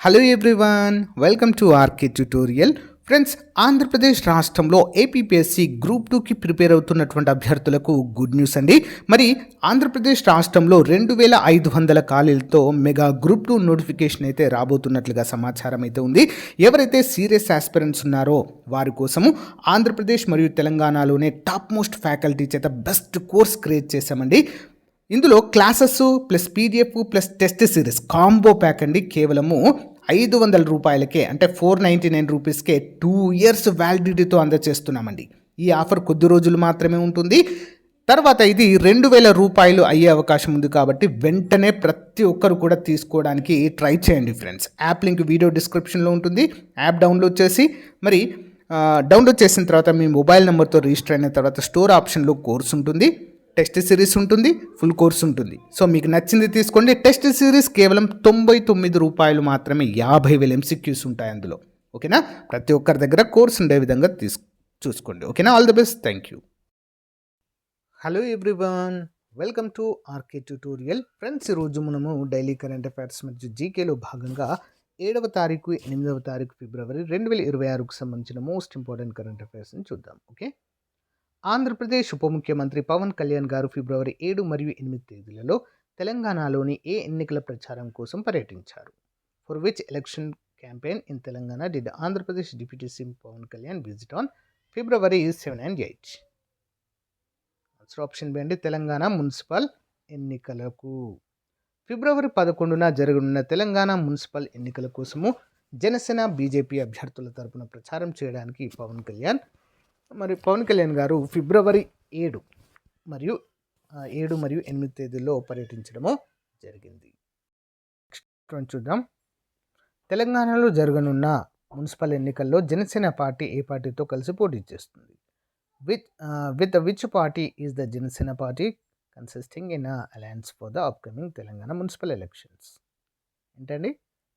Hello everyone, welcome to RK tutorial. Friends, Andhra Pradesh రాష్ట్రంలో APPSC group 2కి prepare అవుతున్నటువంటి అభ్యర్థులకు గుడ్ న్యూస్ అండి. మరి ఆంధ్రప్రదేశ్ రాష్ట్రంలో 2500 ఖాళీలతో మెగా గ్రూప్ 2 నోటిఫికేషన్ అయితే రాబోతున్నట్లుగా సమాచారం అయితే ఉంది. ఎవరైతే సీరియస్ ఆస్పిరెంట్స్ ఉన్నారో వారి కోసము ఆంధ్రప్రదేశ్ మరియు తెలంగాణలోనే టాప్ మోస్ట్ ఫ్యాకల్టీ చేత బెస్ట్ కోర్స్ క్రియేట్ చేశామండి. ఇందులో classes plus PDF plus test series combo pack అండి. కేవలము 500 రూపాయలకే, అంటే 499 రూపీస్కే 2 ఇయర్స్ వ్యాలిడిటీతో అందజేస్తున్నామండి. ఈ ఆఫర్ కొద్ది రోజులు మాత్రమే ఉంటుంది. తర్వాత ఇది 2000 రూపాయలు అయ్యే అవకాశం ఉంది. కాబట్టి వెంటనే ప్రతి ఒక్కరు కూడా తీసుకోవడానికి ట్రై చేయండి ఫ్రెండ్స్. యాప్ లింక్ వీడియో డిస్క్రిప్షన్లో ఉంటుంది. యాప్ డౌన్లోడ్ చేసి మరి డౌన్లోడ్ చేసిన తర్వాత మీ మొబైల్ నెంబర్తో రిజిస్టర్ అయిన తర్వాత స్టోర్ ఆప్షన్లో కోర్స్ ఉంటుంది, టెస్ట్ సిరీస్ ఉంటుంది, ఫుల్ కోర్స్ ఉంటుంది. సో మీకు నచ్చింది తీసుకోండి. టెస్ట్ సిరీస్ కేవలం 99 రూపాయలు మాత్రమే. 50,000 ఎంసీక్యూస్ ఉంటాయి అందులో. ఓకేనా? ప్రతి ఒక్కరి దగ్గర కోర్స్ ఉండే విధంగా చూసుకోండి. ఓకేనా? All the best. Thank you. Hello everyone, welcome to RK tutorial. Friends, ఈరోజు మనము డైలీ కరెంట్ అఫైర్స్ మరియు జీకేలో భాగంగా 7వ తారీఖు 8వ తారీఖు ఫిబ్రవరి 2026కు సంబంధించిన మోస్ట్ ఇంపార్టెంట్ కరెంట్ అఫైర్స్ని చూద్దాం. ఓకే. ఆంధ్రప్రదేశ్ ఉప ముఖ్యమంత్రి పవన్ కళ్యాణ్ గారు ఫిబ్రవరి 7 మరియు 8 తేదీలలో తెలంగాణలోని ఏ ఎన్నికల ప్రచారం కోసం పర్యటించారు? For which election campaign in Telangana did Andhra Pradesh deputy CM Pawan Kalyan visit on February 7 and 8? Answer option B అండి, తెలంగాణ మున్సిపల్ ఎన్నికలకు. ఫిబ్రవరి 11న జరగనున్న తెలంగాణ మున్సిపల్ ఎన్నికల కోసము జనసేన బీజేపీ అభ్యర్థుల తరపున ప్రచారం చేయడానికి పవన్ కళ్యాణ్ గారు ఫిబ్రవరి 7 మరియు 8 తేదీల్లో పర్యటించడము జరిగింది. చూద్దాం. తెలంగాణలో జరగనున్న మున్సిపల్ ఎన్నికల్లో జనసేన పార్టీ ఏ పార్టీతో కలిసి పోటీ చేస్తుంది? With which party is the Janasena party consisting in alliance for the upcoming Telangana municipal elections? ఏంటండి?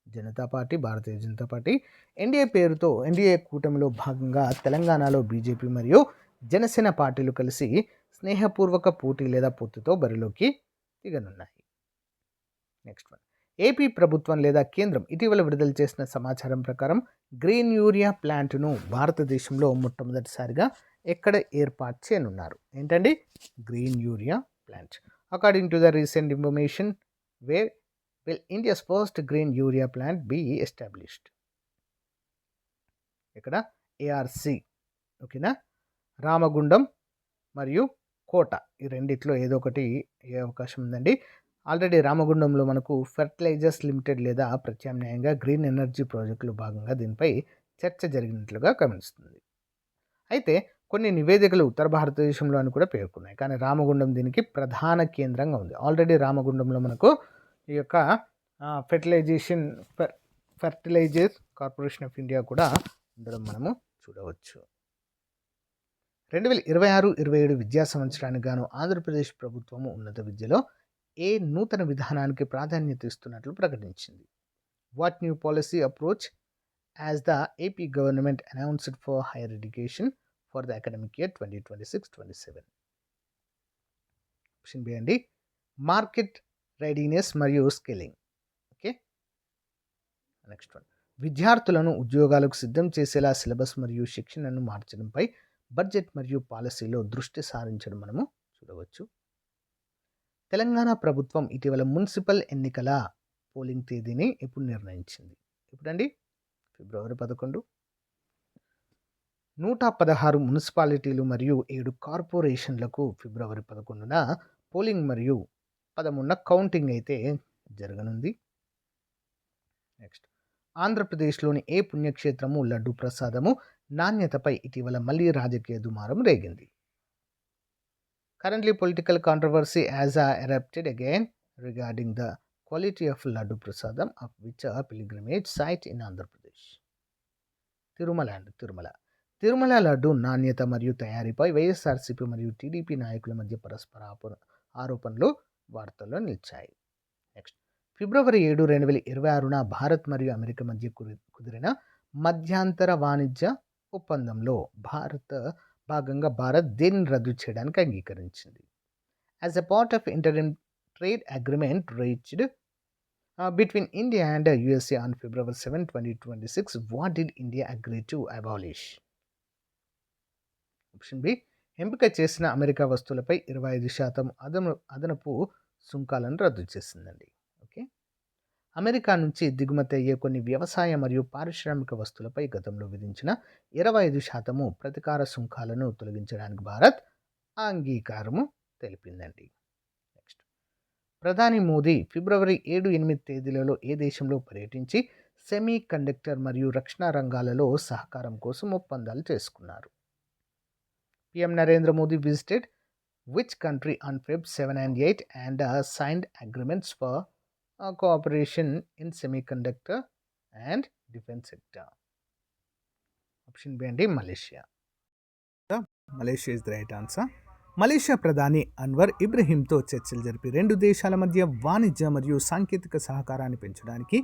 Janata party, Bharatiya Janata party. NDA కూటమిలో భాగంగా తెలంగాణలో బీజేపీ మరియు జనసేన పార్టీలు కలిసి స్నేహపూర్వక పోటీ లేదా పొత్తుతో బరిలోకి దిగనున్నాయి. Next one. ఏపీ ప్రభుత్వం లేదా కేంద్రం ఇటీవల విడుదల చేసిన సమాచారం ప్రకారం గ్రీన్ యూరియా ప్లాంట్ను భారతదేశంలో మొట్టమొదటిసారిగా ఎక్కడ ఏర్పాటు చేయనున్నారు? ఏంటండి? Green urea plant. According to the recent information, where will India's first green urea plant be established? ఇక్కడ ఏఆర్సి. ఓకేనా? రామగుండం మరియు కోట, ఈ రెండిట్లో ఏదో ఒకటి ఏ అవకాశం ఉందండి. ఆల్రెడీ రామగుండంలో మనకు ఫెర్టిలైజర్స్ లిమిటెడ్ లేదా ప్రత్యామ్నాయంగా గ్రీన్ ఎనర్జీ ప్రాజెక్టులో భాగంగా దీనిపై చర్చ జరిగినట్లుగా గమనిస్తుంది. అయితే కొన్ని నివేదికలు ఉత్తర భారతదేశంలో అని కూడా పేర్కొన్నాయి, కానీ రామగుండం దీనికి ప్రధాన కేంద్రంగా ఉంది. ఆల్రెడీ రామగుండంలో మనకు ఈ యొక్క ఫెర్టిలైజర్ కార్పొరేషన్ ఆఫ్ ఇండియా కూడా ఉండడం మనము చూడవచ్చు. 2026-27 విద్యా సంవత్సరానికి గాను ఆంధ్రప్రదేశ్ ప్రభుత్వము ఉన్నత విద్యలో ఏ నూతన విధానానికి ప్రాధాన్యత ఇస్తున్నట్లు ప్రకటించింది? What new policy approach as the AP government announced for higher education for the academic year 2026-27? Option B అండి, మార్కెట్ రెడీనెస్ మరియు స్కేలింగ్. ఓకే. Next one. విద్యార్థులను ఉద్యోగాలకు సిద్ధం చేసేలా సిలబస్ మరియు శిక్షణను మార్చడంపై బడ్జెట్ మరియు పాలసీలో దృష్టి సారించడం మనము చూడవచ్చు. తెలంగాణ ప్రభుత్వం ఇటీవల మున్సిపల్ ఎన్నికల పోలింగ్ తేదీని ఎప్పుడు నిర్ణయించింది? ఎప్పుడండి? ఫిబ్రవరి 11. 116 మున్సిపాలిటీలు మరియు 7 కార్పొరేషన్లకు ఫిబ్రవరి 11న పోలింగ్ మరియు 13న కౌంటింగ్ అయితే జరగనుంది. నెక్స్ట్. ఆంధ్రప్రదేశ్లోని ఏ పుణ్యక్షేత్రము లడ్డు ప్రసాదము నాణ్యతపై ఇటీవల మళ్ళీ రాజకీయ దుమారం రేగింది? Currently political controversy has erupted again regarding the quality of laddu prasadam of which pilgrimage site in Andhra Pradesh? Tirumala laddu నాణ్యత మరియు తయారీపై వైఎస్ఆర్సీపీ మరియు టీడీపీ నాయకుల మధ్య పరస్పర ఆరోపణలు వార్తల్లో నిలిచాయి. నెక్స్ట్. ఫిబ్రవరి 7, 2026న భారత్ మరియు అమెరికా మధ్య కుదిరిన మధ్యాంతర వాణిజ్య ఒప్పందంలో భాగంగా భారత్ దేనిని రద్దు చేయడానికి అంగీకరించింది? As a part of interim trade agreement reached between India and USA on February 7, 2026, what did India agree to abolish? Option B, ఎంపిక చేసిన అమెరికా వస్తువులపై 25% అదనపు సుంకాలను రద్దు చేసిందండి. ఓకే, అమెరికా నుంచి దిగుమతి అయ్యే కొన్ని వ్యవసాయ మరియు పారిశ్రామిక వస్తువులపై గతంలో విధించిన 25% ప్రతీకార సుంకాలను తొలగించడానికి భారత్ అంగీకారము తెలిపిందండి. నెక్స్ట్, ప్రధాని మోదీ ఫిబ్రవరి 7-8 తేదీలలో ఏ దేశంలో పర్యటించి సెమీ కండక్టర్ మరియు రక్షణ రంగాలలో సహకారం కోసం ఒప్పందాలు చేసుకున్నారు? PM Narendra Modi visited which country on Feb 7 and 8 and signed agreements for cooperation in semiconductor and defense sector? Option B and D, Malaysia. Malaysia is the right answer. Malaysia ప్రధాని అన్వర్ ఇబ్రహీంతో చర్చలు జరిపి 2 దేశాల మధ్య వాణిజ్య మరియు సాంకేతిక సహకారాన్ని పెంచడానికి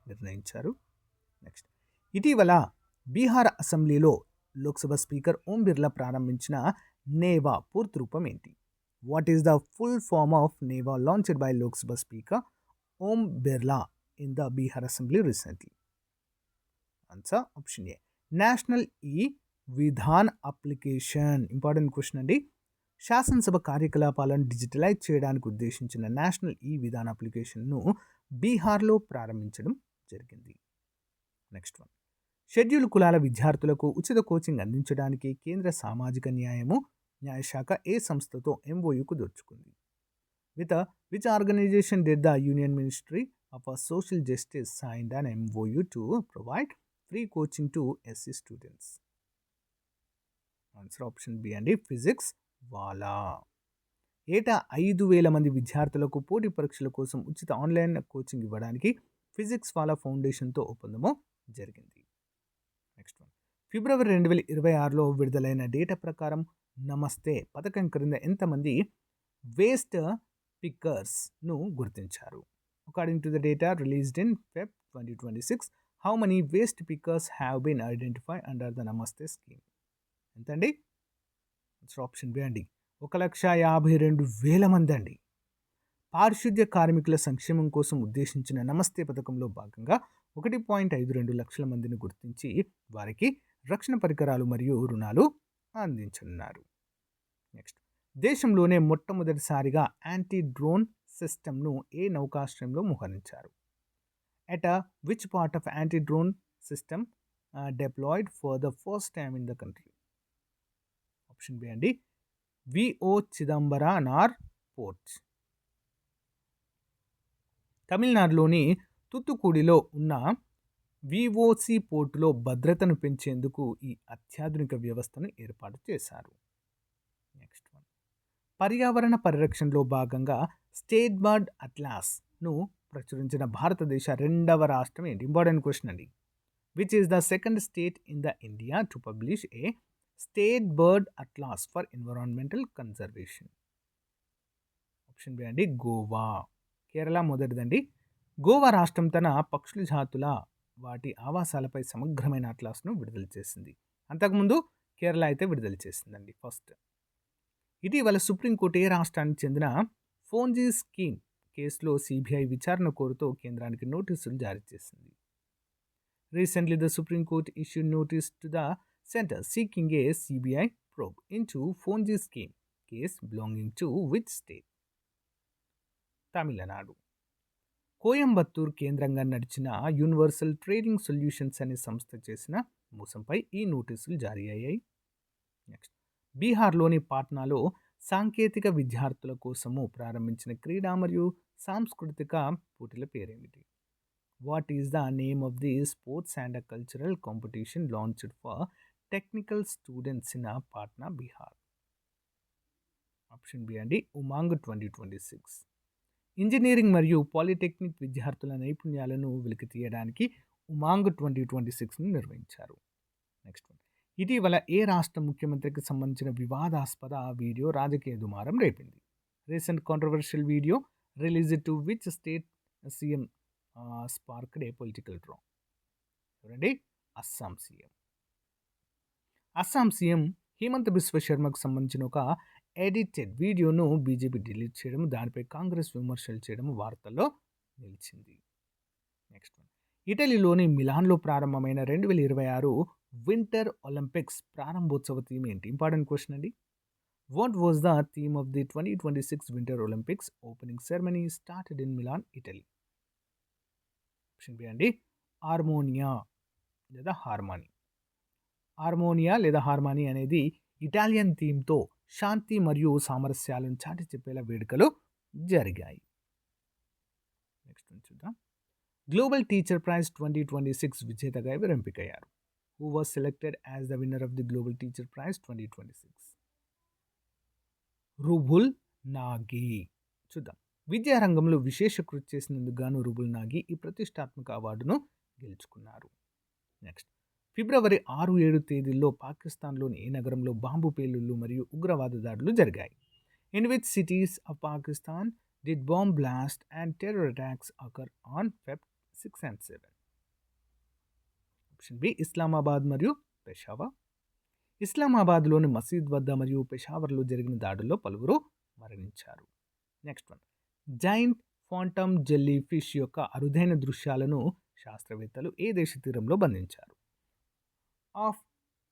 నిర్ణయించారు. నెక్స్ట్, ఇటీవల బీహార్ అసెంబ్లీలో లోక్సభ స్పీకర్ ఓం బిర్లా ప్రారంభించిన నేవా పూర్తి రూపం ఏంటి? What is the full form of NeVA launched by Lok Sabha speaker Om Birla in the Bihar assembly recently? Answer option A, national e Vidhan application. Important question అండి. శాసనసభ కార్యకలాపాలను డిజిటలైజ్ చేయడానికి ఉద్దేశించిన నేషనల్ ఈ విధాన్ అప్లికేషన్ను బీహార్లో ప్రారంభించడం జరిగింది. నెక్స్ట్ వన్, షెడ్యూల్ కులాల విద్యార్థులకు ఉచిత కోచింగ్ అందించడానికి కేంద్ర సామాజిక న్యాయశాఖ ఏ సంస్థతో ఎంఓయూకు దొరుకుతుంది? Which organization did the union ministry of social justice signed an MOU to provide free coaching to SC students? Answer option B అండి, ఫిజిక్స్ వాలా. ఏటా 5,000 మంది విద్యార్థులకు పోటీ పరీక్షల కోసం ఉచిత ఆన్లైన్ కోచింగ్ ఇవ్వడానికి ఫిజిక్స్ వాలా ఫౌండేషన్తో ఒప్పందము జరిగింది. నెక్స్ట్ వన్, ఫిబ్రవరి 2026లో విడుదలైన డేటా ప్రకారం నమస్తే పథకం క్రింద ఎంతమంది వేస్ట్ పిక్కర్స్ను గుర్తించారు? According to the data released in Feb 2026, how many waste pickers have been identified under the Namaste scheme? ఎంతండి? ఆప్షన్ బి అండి, 1,52,000 మంది అండి. పారిశుద్ధ్య కార్మికుల సంక్షేమం కోసం ఉద్దేశించిన నమస్తే పథకంలో భాగంగా 1.52 లక్షల మందిని గుర్తించి వారికి రక్షణ పరికరాలు మరియు రుణాలు అందించనున్నారు. నెక్స్ట్, దేశంలోనే మొట్టమొదటిసారిగా యాంటీ డ్రోన్ సిస్టమ్ను ఏ నౌకాశ్రయంలో మోహరించారు? At which port of anti drone system deployed for the first time in the country? Option B అండి, విఓ చిదంబరనార్ పోర్ట్. తమిళనాడులోని తుత్తుకుడిలో ఉన్న విఓసి పోర్టులో భద్రతను పెంచేందుకు ఈ అత్యాధునిక వ్యవస్థను ఏర్పాటు చేశారు. నెక్స్ట్ వన్, పర్యావరణ పరిరక్షణలో భాగంగా స్టేట్ బర్డ్ అట్లాస్ను ప్రచురించిన భారతదేశ 2వ రాష్ట్రం ఏంటి? ఇంపార్టెంట్ క్వశ్చన్ అండి. Which is the second state in the India to publish a state bird atlas for environmental conservation? Option B అండి, గోవా. కేరళ మొదటిదండి. గోవా రాష్ట్రం తన పక్షుల జాతుల వాటి ఆవాసాలపై సమగ్రమైన అట్లాస్ను విడుదల చేసింది. అంతకుముందు కేరళ అయితే విడుదల చేసిందండి ఫస్ట్. ఇటీవల సుప్రీంకోర్టు ఏ రాష్ట్రానికి చెందిన ఫోన్జీ స్కీమ్ కేసులో సిబిఐ విచారణ కోరుతూ కేంద్రానికి నోటీసులు జారీ చేసింది. Recently the supreme court issued notice to the centre seeking a CBI probe into Fonji scheme case belonging to which state? Tamil Nadu. Coimbatore కేంద్రంగా నడిచిన యూనివర్సల్ ట్రేడింగ్ సొల్యూషన్స్ అనే సంస్థ చేసిన మోసంపై ఈ నోటీసులు జారీ అయ్యాయి. నెక్స్ట్, బీహార్లోని పాట్నాలో సాంకేతిక విద్యార్థుల కోసము ప్రారంభించిన క్రీడా మరియు సాంస్కృతిక పోటీల పేరేమిటి? What is the name of the sports and cultural competition launched for technical students in Patna, Bihar? Option B అండి, ఉమాంగ్ 2026. ఇంజనీరింగ్ మరియు పాలిటెక్నిక్ విద్యార్థుల నైపుణ్యాలను వెలికి తీయడానికి ఉమాంగ్ 2026ను నిర్వహించారు. నెక్స్ట్ వన్, ఇటీవల ఏ రాష్ట్ర ముఖ్యమంత్రికి సంబంధించిన వివాదాస్పద వీడియో రాజకీయ దుమారం రేపింది? Recent controversial video released to which state CM sparked A political draw? చూడండి, అస్సాం సీఎం. అస్సాం సీఎం హిమంత్ బిశ్వ శర్మకు సంబంధించిన ఒక ఎడిటెడ్ వీడియోను బీజేపీ డిలీట్ చేయడం, దానిపై కాంగ్రెస్ విమర్శలు చేయడం వార్తల్లో నిలిచింది. నెక్స్ట్ వన్, ఇటలీలోని మిలాన్లో ప్రారంభమైన 2026 వింటర్ ఒలింపిక్స్ ప్రారంభోత్సవ థీమ్ ఏంటి? ఇంపార్టెంట్ క్వశ్చన్ అండి. What was the theme of the 2026 winter Olympics opening ceremony started in Milan, Italy? Option B అండి, హార్మోనియా లేదా హార్మనీ. హార్మోనియా లేదా హార్మనీ అనేది ఇటాలియన్ థీమ్తో శాంతి మరియు సామరస్యాలను చాటి చెప్పేలా వేడుకలు జరిగాయి. నెక్స్ట్ చూద్దాం. గ్లోబల్ టీచర్ ప్రైజ్ 2026 విజేతగా ఎవరు ఎంపికయ్యారు? Who was selected as the winner of the global teacher prize 2026? Rouble Nagi. చూద్దాం. విద్యారంగంలో విశేష కృషి చేసినందుకు గాను రుబుల్ నాగి ఈ ప్రతిష్టాత్మక అవార్డును గెలుచుకున్నారు. నెక్స్ట్, ఫిబ్రవరి 6-7 తేదీల్లో పాకిస్తాన్లోని ఏ నగరంలో బాంబు పేలుళ్లు మరియు ఉగ్రవాద దాడులు జరిగాయి? In which cities of Pakistan did bomb blast and terror attacks occur on Feb 6 and 7? Option B, Islamabad మరియు పెషావర్. ఇస్లామాబాద్లోని మసీద్ వద్ద మరియు పెషావర్లో జరిగిన దాడుల్లో పలువురు మరణించారు. Next one, giant phantom jellyfish యొక్క అరుదైన దృశ్యాలను శాస్త్రవేత్తలు ఏ దేశ తీరంలో బంధించారు?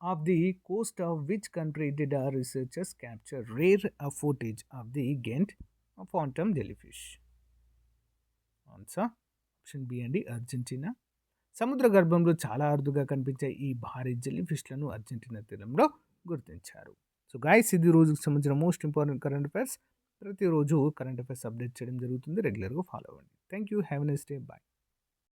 Of the coast of which country did researchers capture rare footage of the giant phantom jellyfish? Answer option B అండి, అర్జెంటీనా. సముద్ర గర్భంలో చాలా అరుదుగా కనిపించే ఈ భారీ జెల్లీ ఫిష్లను అర్జెంటీనా తీరంలో గుర్తించారు. సో గైస్, ఇది రోజుకు సంబంధించిన మోస్ట్ ఇంపార్టెంట్ కరెంట్ అఫైర్స్. ప్రతిరోజు కరెంట్ అఫైర్స్ అప్డేట్ చేయడం జరుగుతుంది. రెగ్యులర్గా ఫాలో అవ్వండి. Thank you. Have a nice day. Bye.